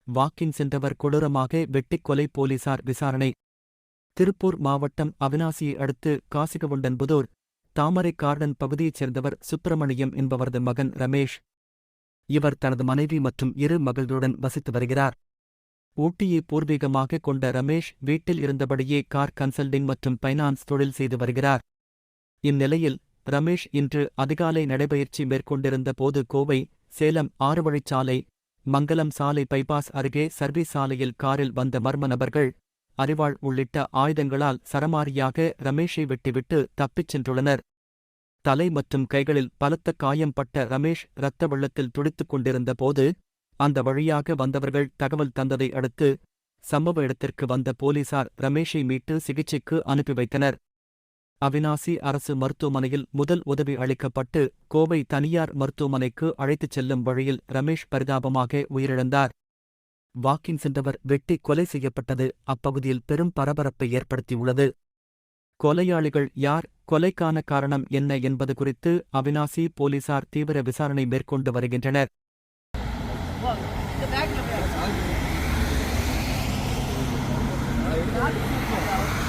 Walking சென்றவர் கொடூரமாக வெட்டிக் கொலை போலீசார் விசாரணை. திருப்பூர் மாவட்டம் அவிநாசியை அடுத்து காசிகவுண்டன்புதூர் தாமரை கார்டன் பகுதியைச் சேர்ந்தவர் சுப்பிரமணியம் என்பவரது மகன் ரமேஷ். இவர் தனது மனைவி மற்றும் 2 மகள்களுடன் வசித்து வருகிறார். ஊட்டியை பூர்வீகமாக கொண்ட ரமேஷ் வீட்டில் இருந்தபடியே கார் கன்சல்டிங் மற்றும் பைனான்ஸ் தொழில் செய்து வருகிறார். இந்நிலையில் ரமேஷ் இன்று அதிகாலை நடைபயிற்சி மேற்கொண்டிருந்த போது கோவை சேலம் 6 வழிச்சாலை மங்கலம் சாலை பைபாஸ் அருகே சர்வீஸ் சாலையில் காரில் வந்த மர்ம நபர்கள் அரிவாள் உள்ளிட்ட ஆயுதங்களால் சரமாரியாக ரமேஷை வெட்டிவிட்டு தப்பிச் சென்றுள்ளனர். தலை மற்றும் கைகளில் பலத்த காயம் பட்ட ரமேஷ் இரத்த வெள்ளத்தில் துடித்துக் கொண்டிருந்த போது அந்த வழியாக வந்தவர்கள் தகவல் தந்ததை அடுத்து சம்பவ இடத்திற்கு வந்த போலீசார் ரமேஷை மீட்டு சிகிச்சைக்கு அனுப்பி வைத்தனர். அவிநாசி அரசு மருத்துவமனையில் முதல் உதவி அளிக்கப்பட்டு கோவை தனியார் மருத்துவமனைக்கு அழைத்துச் செல்லும் வழியில் ரமேஷ் பரிதாபமாக உயிரிழந்தார். வாக்கிங் சென்றவர் வெட்டி கொலை செய்யப்பட்டது அப்பகுதியில் பெரும் பரபரப்பை ஏற்படுத்தியுள்ளது. கொலையாளிகள் யார், கொலைக்கான காரணம் என்ன என்பது குறித்து அவிநாசி போலீசார் தீவிர விசாரணை மேற்கொண்டு வருகின்றனர். இந்த